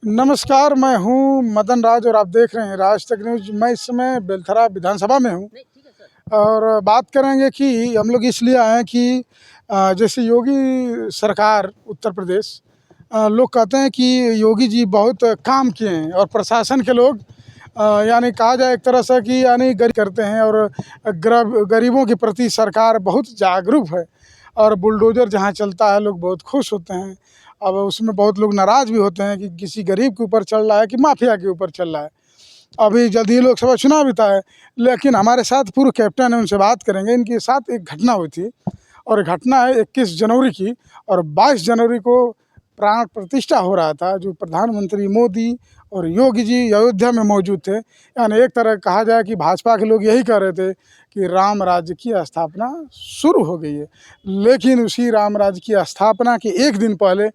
नमस्कार, मैं हूं मदन राज और आप देख रहे हैं राज तक न्यूज़। मैं इस समय बेलथरा विधानसभा में हूं और बात करेंगे कि हम लोग इसलिए आए हैं कि जैसे योगी सरकार उत्तर प्रदेश, लोग कहते हैं कि योगी जी बहुत काम किए हैं और प्रशासन के लोग यानी कहा जाए एक तरह से कि यानी गरीब करते हैं और गरीबों के प्रति सरकार बहुत जागरूक है और बुलडोज़र जहाँ चलता है लोग बहुत खुश होते हैं। अब उसमें बहुत लोग नाराज़ भी होते हैं कि किसी गरीब के ऊपर चल रहा है कि माफिया के ऊपर चल रहा है। अभी जल्दी ही लोकसभा चुनाव भी था, लेकिन हमारे साथ पूर्व कैप्टन है, उनसे बात करेंगे। इनके साथ एक घटना हुई थी और घटना है 21 जनवरी की और 22 जनवरी को प्राण प्रतिष्ठा हो रहा था, जो प्रधानमंत्री मोदी और योगी जी अयोध्या में मौजूद थे। यानी एक तरह कहा जाए कि भाजपा के लोग यही कह रहे थे कि राम राज्य की स्थापना शुरू हो गई है, लेकिन उसी राम राज्य की स्थापना के एक दिन पहले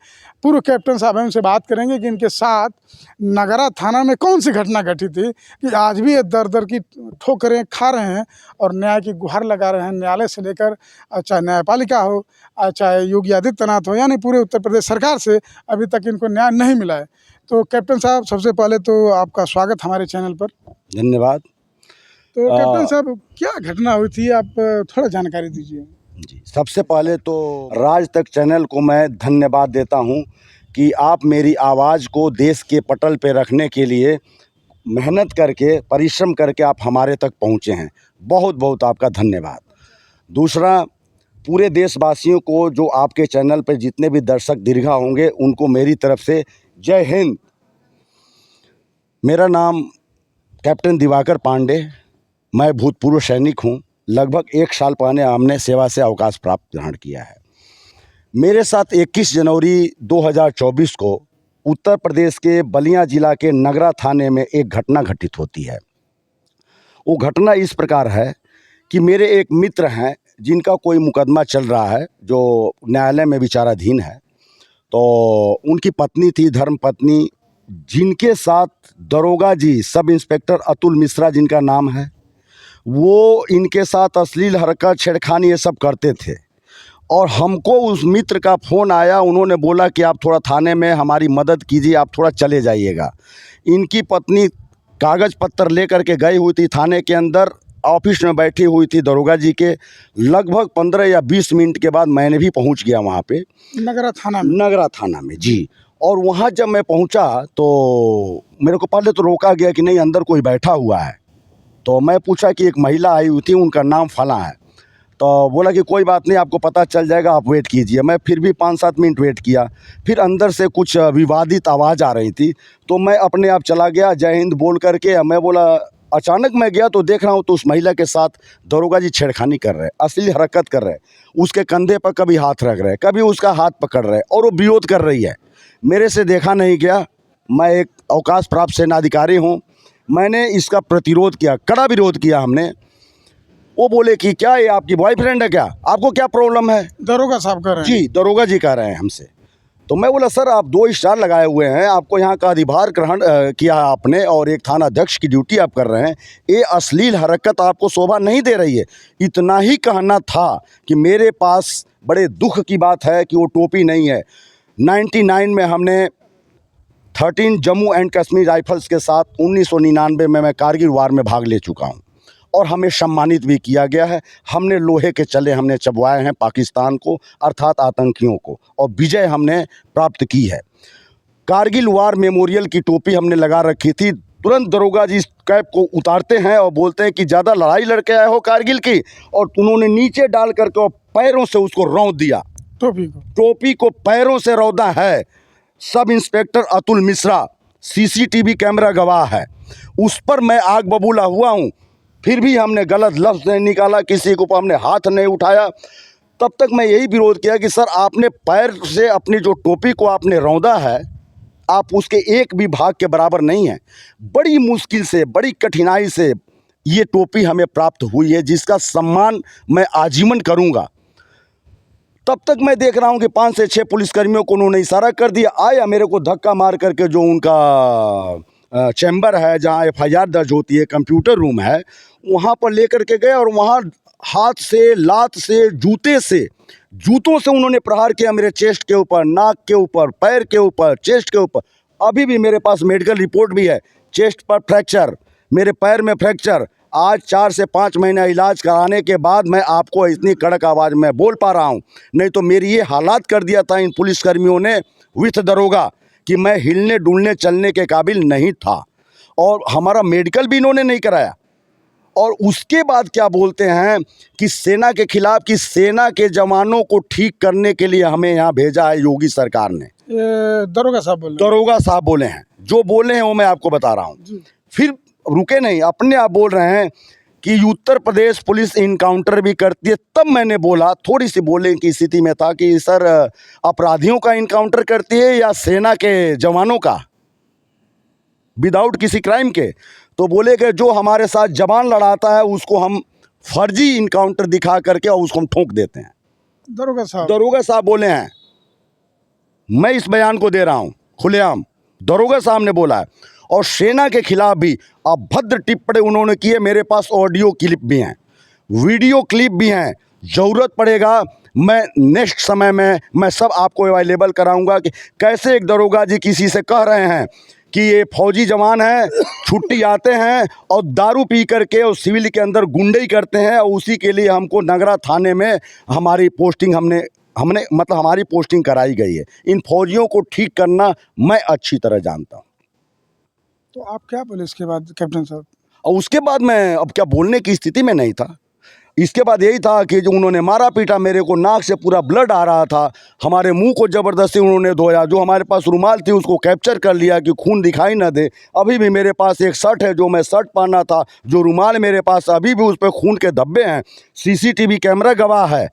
पूर्व कैप्टन साहब हैं, उनसे बात करेंगे कि इनके साथ नगरा थाना में कौन सी घटना घटी थी कि आज भी ये दर दर की ठोकरें खा रहे हैं और न्याय की गुहार लगा रहे हैं। न्यायालय से लेकर चाहे न्यायपालिका हो, चाहे योगी आदित्यनाथ हो, यानी पूरे उत्तर प्रदेश सरकार से अभी तक इनको न्याय नहीं मिला है। तो कैप्टन साहब, सबसे पहले तो आपका स्वागत हमारे चैनल पर। धन्यवाद। तो कैप्टन साहब, क्या घटना हुई थी, आप थोड़ा जानकारी दीजिए। जी, सबसे पहले तो राज तक चैनल को मैं धन्यवाद देता हूं कि आप मेरी आवाज़ को देश के पटल पे रखने के लिए मेहनत करके, परिश्रम करके आप हमारे तक पहुंचे हैं। बहुत बहुत आपका धन्यवाद। दूसरा, पूरे देशवासियों को, जो आपके चैनल पे जितने भी दर्शक दीर्घा होंगे, उनको मेरी तरफ से जय हिंद। मेरा नाम कैप्टन दिवाकर पांडे, मैं भूतपूर्व सैनिक हूं। लगभग 1 साल पहले हमने सेवा से अवकाश प्राप्त ग्रहण किया है। मेरे साथ 21 जनवरी 2024 को उत्तर प्रदेश के बलिया जिला के नगरा थाने में एक घटना घटित होती है। वो घटना इस प्रकार है कि मेरे एक मित्र हैं जिनका कोई मुकदमा चल रहा है, जो न्यायालय में विचाराधीन है। तो उनकी पत्नी थी, धर्मपत्नी, जिनके साथ दरोगा जी, सब इंस्पेक्टर अतुल मिश्रा जिनका नाम है, वो इनके साथ अश्लील हरकत, छेड़खानी ये सब करते थे। और हमको उस मित्र का फ़ोन आया, उन्होंने बोला कि आप थोड़ा थाने में हमारी मदद कीजिए, आप थोड़ा चले जाइएगा। इनकी पत्नी कागज़ पत्तर लेकर के गई हुई थी थाने के अंदर, ऑफिस में बैठी हुई थी दरोगा जी के। लगभग 15 या 20 मिनट के बाद मैंने भी पहुंच गया वहाँ पे, नगरा थाना में जी। और वहाँ जब मैं पहुँचा तो मेरे को पहले तो रोका गया कि नहीं, अंदर कोई बैठा हुआ है। तो मैं पूछा कि एक महिला आई हुई थी, उनका नाम फला है। तो बोला कि कोई बात नहीं, आपको पता चल जाएगा, आप वेट कीजिए। मैं फिर भी 5-7 मिनट वेट किया। फिर अंदर से कुछ विवादित आवाज़ आ रही थी, तो मैं अपने आप चला गया, जय हिंद बोल करके। मैं बोला, अचानक मैं गया तो देख रहा हूँ तो उस महिला के साथ दरोगा जी छेड़खानी कर रहे हैं, अश्लील हरकत कर रहे हैं। उसके कंधे पर कभी हाथ रख रहे हैं, कभी उसका हाथ पकड़ रहे हैं और वो विरोध कर रही है। मेरे से देखा नहीं गया। मैं एक अवकाश प्राप्त सेनाधिकारी हूँ। मैंने इसका प्रतिरोध किया, कड़ा विरोध किया हमने। वो बोले कि क्या ये आपकी बॉयफ्रेंड है क्या, आपको क्या प्रॉब्लम है? दरोगा साहब कह रहे हैं। जी, दरोगा जी कह रहे हैं हमसे। तो मैं बोला, सर आप 2 स्टार लगाए हुए हैं, आपको यहाँ का अधिभार ग्रहण किया आपने और एक थाना अध्यक्ष की ड्यूटी आप कर रहे हैं, ये अश्लील हरकत आपको शोभा नहीं दे रही है। इतना ही कहना था कि मेरे पास बड़े दुख की बात है कि वो टोपी नहीं है। 99 में हमने 13 जम्मू एंड कश्मीर राइफल्स के साथ 1999 में मैं कारगिल वार में भाग ले चुका हूं और हमें सम्मानित भी किया गया है। हमने लोहे के चले हमने चबवाए हैं पाकिस्तान को, अर्थात आतंकियों को, और विजय हमने प्राप्त की है। कारगिल वार मेमोरियल की टोपी हमने लगा रखी थी। तुरंत दरोगा जी इस कैप को उतारते हैं और बोलते हैं कि ज़्यादा लड़ाई लड़के आए हो कारगिल की, और उन्होंने नीचे डाल करके और पैरों से उसको रौंद दिया। टोपी को पैरों से रौंदा है। Sub inspector Atul Mishra, CCTV camera गवाह है। उस पर मैं आग बबूला हुआ हूँ, फिर भी हमने गलत लफ्ज़ नहीं निकाला, किसी को हमने हाथ नहीं उठाया। तब तक मैं यही विरोध किया कि सर आपने पैर से अपनी जो टोपी को आपने रौंदा है, आप उसके एक भी भाग के बराबर नहीं है। बड़ी मुश्किल से, बड़ी कठिनाई से ये टोपी हमें प्राप्त हुई है, जिसका सम्मान मैं आजीवन करूँगा। तब तक मैं देख रहा हूं कि 5 से 6 पुलिसकर्मियों को उन्होंने इशारा कर दिया। आया मेरे को धक्का मार करके, जो उनका चैम्बर है जहां FIR दर्ज होती है, कंप्यूटर रूम है, वहां पर लेकर के गए और वहां हाथ से, लात से, जूतों से उन्होंने प्रहार किया मेरे चेस्ट के ऊपर, नाक के ऊपर, पैर के ऊपर, चेस्ट के ऊपर। अभी भी मेरे पास मेडिकल रिपोर्ट भी है, चेस्ट पर फ्रैक्चर, मेरे पैर में फ्रैक्चर। आज 4 से 5 महीना इलाज कराने के बाद मैं आपको इतनी कड़क आवाज़ में बोल पा रहा हूँ, नहीं तो मेरी ये हालात कर दिया था इन पुलिसकर्मियों ने विथ दरोगा कि मैं हिलने डुलने चलने के काबिल नहीं था। और हमारा मेडिकल भी इन्होंने नहीं कराया। और उसके बाद क्या बोलते हैं कि सेना के खिलाफ, कि सेना के जवानों को ठीक करने के लिए हमें यहाँ भेजा है योगी सरकार ने। ये दरोगा साहब बोल रहे हैं। दरोगा साहब बोले हैं, जो बोले हैं वो मैं आपको बता रहा हूँ। जी। फिर रुके नहीं, अपने आप बोल रहे हैं कि उत्तर प्रदेश पुलिस इनकाउंटर भी करती है। तब मैंने बोला, थोड़ी सी बोलने की स्थिति में था कि सर अपराधियों का इनकाउंटर करती है या सेना के जवानों का विदाउट किसी क्राइम के। तो बोले कि जो हमारे साथ जवान लड़ाता है उसको हम फर्जी इनकाउंटर दिखा करके और उसको हम ठोक देते हैं। दरोगा साहब बोले हैं, मैं इस बयान को दे रहा हूं खुलेआम, दरोगा साहब ने बोला है। और सेना के खिलाफ भी अभद्र टिप्पणी उन्होंने किए। मेरे पास ऑडियो क्लिप भी हैं, वीडियो क्लिप भी हैं। ज़रूरत पड़ेगा मैं नेक्स्ट समय में मैं सब आपको अवेलेबल कराऊंगा कि कैसे एक दरोगा जी किसी से कह रहे हैं कि ये फौजी जवान हैं, छुट्टी आते हैं और दारू पी करके और सिविल के अंदर गुंडई करते हैं, और उसी के लिए हमको नगरा थाने में हमारी पोस्टिंग हमने मतलब हमारी पोस्टिंग कराई गई है। इन फौजियों को ठीक करना मैं अच्छी तरह जानता हूँ। तो आप क्या बोले इसके बाद कैप्टन साहब? और उसके बाद मैं अब क्या बोलने की स्थिति में नहीं था। इसके बाद यही था कि जो उन्होंने मारा पीटा, मेरे को नाक से पूरा ब्लड आ रहा था, हमारे मुंह को ज़बरदस्ती उन्होंने धोया। जो हमारे पास रुमाल थी उसको कैप्चर कर लिया कि खून दिखाई ना दे। अभी भी मेरे पास एक शर्ट है, जो मैं शर्ट पहना था, जो रुमाल मेरे पास अभी भी उस पर खून के धब्बे हैं। सीसीटीवी कैमरा गवाह है।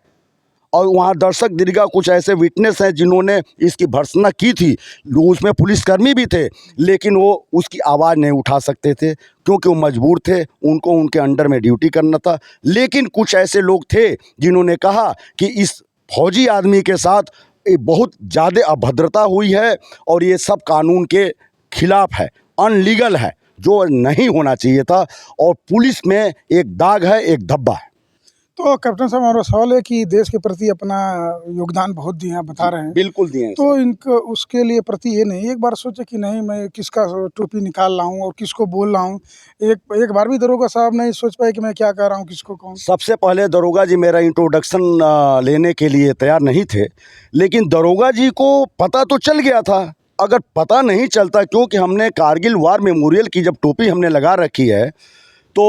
और वहाँ दर्शक दीर्घा कुछ ऐसे विटनेस हैं जिन्होंने इसकी भर्त्सना की थी। उसमें पुलिसकर्मी भी थे, लेकिन वो उसकी आवाज़ नहीं उठा सकते थे क्योंकि वो मजबूर थे, उनको उनके अंडर में ड्यूटी करना था। लेकिन कुछ ऐसे लोग थे जिन्होंने कहा कि इस फौजी आदमी के साथ बहुत ज़्यादा अभद्रता हुई है और ये सब कानून के खिलाफ है, अनलीगल है, जो नहीं होना चाहिए था। और पुलिस में एक दाग है, एक धब्बा है। तो कैप्टन साहब, हमारा सवाल है कि देश के प्रति अपना योगदान बहुत दिए हैं, बता रहे हैं। बिल्कुल दिए हैं। तो इनको उसके लिए प्रति ये नहीं एक बार सोचे कि नहीं मैं किसका टोपी निकाल रहा हूँ और किसको बोल रहा हूँ। एक बार भी दरोगा साहब नहीं सोच पाए कि मैं क्या कर रहा हूँ, किसको कहूँ। सबसे पहले दरोगा जी मेरा इंट्रोडक्शन लेने के लिए तैयार नहीं थे, लेकिन दरोगा जी को पता तो चल गया था। अगर पता नहीं चलता, क्योंकि हमने कारगिल वार मेमोरियल की जब टोपी हमने लगा रखी है, तो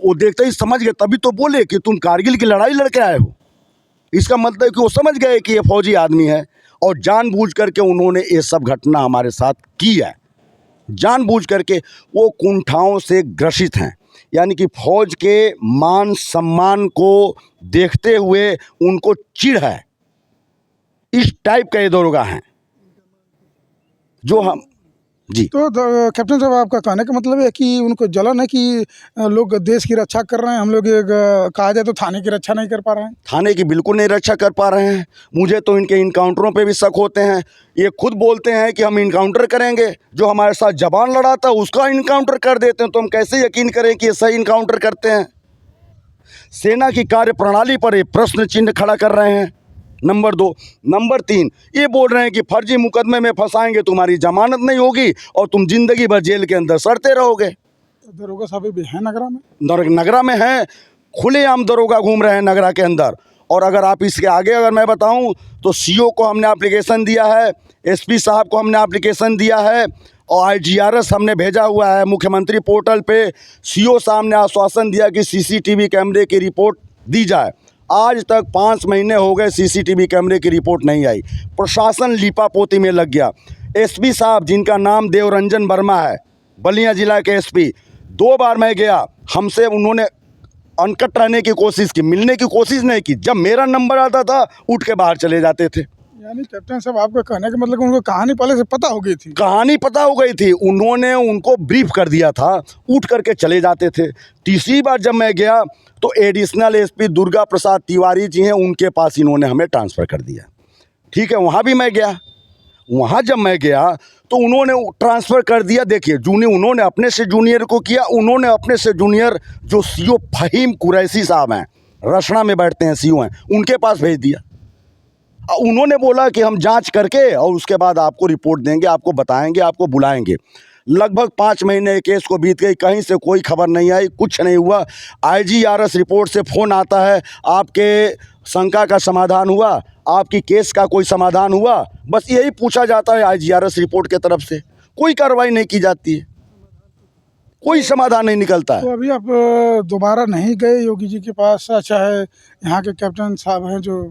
वो देखते ही समझ गए, तभी तो बोले कि तुम कारगिल की लड़ाई लड़के आए हो। इसका मतलब कि वो समझ गए कि ये फौजी आदमी है, और जानबूझ करके उन्होंने ये सब घटना हमारे साथ की है। जानबूझ करके वो कुंठाओं से ग्रसित हैं, यानी कि फौज के मान सम्मान को देखते हुए उनको चिढ़ है। इस टाइप का ये दरोगा हैं जो हम जी। तो कैप्टन साहब, आपका कहने का मतलब है कि उनको जलन है कि लोग देश की रक्षा कर रहे हैं, हम लोग कहा जाए तो थाने की रक्षा नहीं कर पा रहे हैं। थाने की बिल्कुल नहीं रक्षा कर पा रहे हैं। मुझे तो इनके इनकाउंटरों पे भी शक होते हैं। ये खुद बोलते हैं कि हम इनकाउंटर करेंगे, जो हमारे साथ जवान लड़ाता है उसका इनकाउंटर कर देते हैं। तो हम कैसे यकीन करें कि ये सही इनकाउंटर करते हैं? सेना की कार्यप्रणाली पर ये प्रश्न चिन्ह खड़ा कर रहे हैं, नंबर 2। नंबर 3, ये बोल रहे हैं कि फर्जी मुकदमे में फंसाएंगे, तुम्हारी जमानत नहीं होगी और तुम जिंदगी भर जेल के अंदर सड़ते रहोगे। दरोगा साहब भी है नगरा में? नगरा में हैं, खुलेआम दरोगा घूम रहे हैं नगरा के अंदर। और अगर आप इसके आगे अगर मैं बताऊं तो सीओ को हमने एप्लीकेशन दिया है, एसपी साहब को हमने एप्लीकेशन दिया है, और IGRS हमने भेजा हुआ है मुख्यमंत्री पोर्टल पे। सीओ साहब ने आश्वासन दिया कि सीसीटीवी कैमरे की रिपोर्ट दी जाए। आज तक 5 महीने हो गए, सीसीटीवी कैमरे की रिपोर्ट नहीं आई। प्रशासन लीपापोती में लग गया। एसपी साहब, जिनका नाम देवरंजन वर्मा है, बलिया जिला के एसपी, 2 बार मैं गया, हमसे उन्होंने अनकट रहने की कोशिश की, मिलने की कोशिश नहीं की। जब मेरा नंबर आता था उठ के बाहर चले जाते थे। यानी कैप्टन साहब, आपका कहने का मतलब उनको कहानी पहले से पता हो गई थी? कहानी पता हो गई थी, उन्होंने उनको ब्रीफ कर दिया था, उठ करके चले जाते थे। तीसरी बार जब मैं गया तो एडिशनल एसपी दुर्गा प्रसाद तिवारी जी हैं, उनके पास इन्होंने हमें ट्रांसफ़र कर दिया। ठीक है, वहाँ भी मैं गया। वहाँ जब मैं गया तो उन्होंने ट्रांसफ़र कर दिया। देखिए, उन्होंने अपने से जूनियर को किया, उन्होंने अपने से जूनियर जो सीओ फहीम कुरैशी साहब हैं, रसना में बैठते हैं, सीओ हैं, उनके पास भेज दिया। उन्होंने बोला कि हम जांच करके और उसके बाद आपको रिपोर्ट देंगे, आपको बताएंगे, आपको बुलाएंगे। लगभग 5 महीने केस को बीत गई, कहीं से कोई खबर नहीं आई, कुछ नहीं हुआ। IGRS रिपोर्ट से फ़ोन आता है, आपके शंका का समाधान हुआ, आपकी केस का कोई समाधान हुआ, बस यही पूछा जाता है IGRS रिपोर्ट के तरफ से। कोई कार्रवाई नहीं की जाती है, कोई समाधान नहीं निकलता है। तो अभी आप दोबारा नहीं गए योगी जी के पास, चाहे यहाँ के कैप्टन साहब हैं जो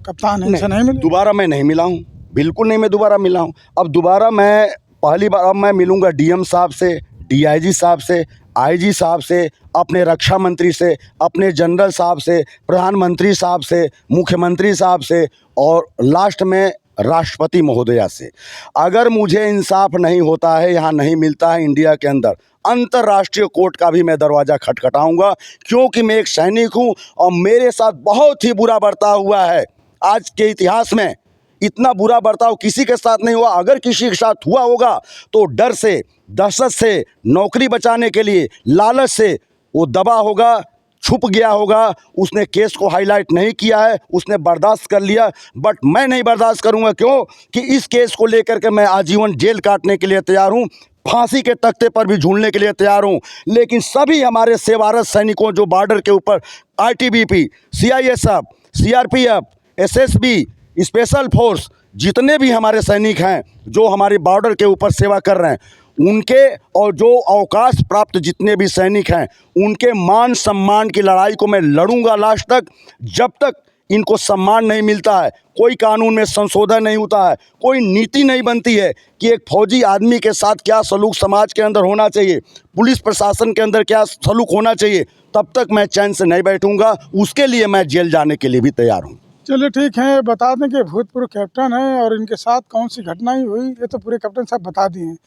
कप्तान हैं, इनसे नहीं मिले? दोबारा मैं नहीं मिला हूँ, बिल्कुल नहीं, मैं दोबारा मिला हूँ। अब दोबारा मैं पहली बार अब मैं मिलूँगा DM साहब से, DIG साहब से, IG साहब से, अपने रक्षा मंत्री से, अपने जनरल साहब से, प्रधानमंत्री साहब से, मुख्यमंत्री साहब से और लास्ट में राष्ट्रपति महोदया से। अगर मुझे इंसाफ नहीं होता है, यहाँ नहीं मिलता है इंडिया के अंदर, अंतर्राष्ट्रीय कोर्ट का भी मैं दरवाज़ा खटखटाऊँगा, क्योंकि मैं एक सैनिक हूँ और मेरे साथ बहुत ही बुरा बर्ताव हुआ है। आज के इतिहास में इतना बुरा बर्ताव किसी के साथ नहीं हुआ। अगर किसी के साथ हुआ होगा तो डर से, दहशत से, नौकरी बचाने के लिए, लालच से वो दबा होगा, छुप गया होगा, उसने केस को हाईलाइट नहीं किया है, उसने बर्दाश्त कर लिया। बट मैं नहीं बर्दाश्त करूंगा, क्यों कि इस केस को लेकर के मैं आजीवन जेल काटने के लिए तैयार हूं, फांसी के तख्ते पर भी झूलने के लिए तैयार हूं। लेकिन सभी हमारे सेवारत सैनिकों जो बॉर्डर के ऊपर ITBP, CISF, CRPF, SSB, special force, जितने भी हमारे सैनिक हैं जो हमारे बॉर्डर के ऊपर सेवा कर रहे हैं, उनके और जो अवकाश प्राप्त जितने भी सैनिक हैं, उनके मान सम्मान की लड़ाई को मैं लड़ूंगा लास्ट तक। जब तक इनको सम्मान नहीं मिलता है, कोई कानून में संशोधन नहीं होता है, कोई नीति नहीं बनती है कि एक फौजी आदमी के साथ क्या सलूक समाज के अंदर होना चाहिए, पुलिस प्रशासन के अंदर क्या सलूक होना चाहिए, तब तक मैं चैन से नहीं बैठूंगा। उसके लिए मैं जेल जाने के लिए भी तैयार हूँ। चलिए ठीक है, बता दें कि भूतपूर्व कैप्टन हैं और इनके साथ कौन सी घटनाएं हुई ये तो पूरे कैप्टन साहब बता दिए हैं,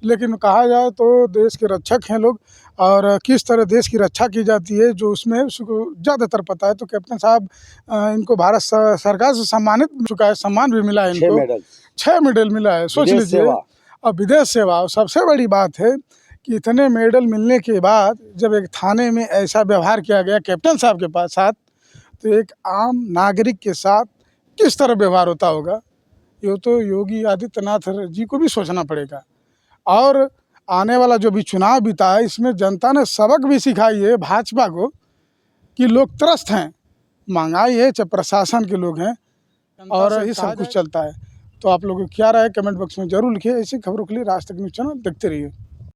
लेकिन कहा जाए तो देश के रक्षक हैं लोग, और किस तरह देश की रक्षा की जाती है जो उसमें उसको ज़्यादातर पता है। तो कैप्टन साहब इनको भारत सरकार से सम्मानित चुका है, सम्मान भी मिला है इनको, 6 मेडल मिला है, सोच लीजिए। और विदेश सेवा, और सबसे बड़ी बात है कि इतने मेडल मिलने के बाद जब एक थाने में ऐसा व्यवहार किया गया कैप्टन साहब के साथ, तो एक आम नागरिक के साथ किस तरह व्यवहार होता होगा, ये तो योगी आदित्यनाथ जी को भी सोचना पड़ेगा। और आने वाला जो भी चुनाव बीता है, इसमें जनता ने सबक भी सिखाई है भाजपा को कि लोग त्रस्त हैं, महंगाई है, चाहे प्रशासन के लोग हैं, और ये सब कुछ चलता है। तो आप लोगों को क्या राय है कमेंट बॉक्स में जरूर लिखिए। ऐसी खबरों के लिए राज तक न्यूज़ चैनल देखते रहिए।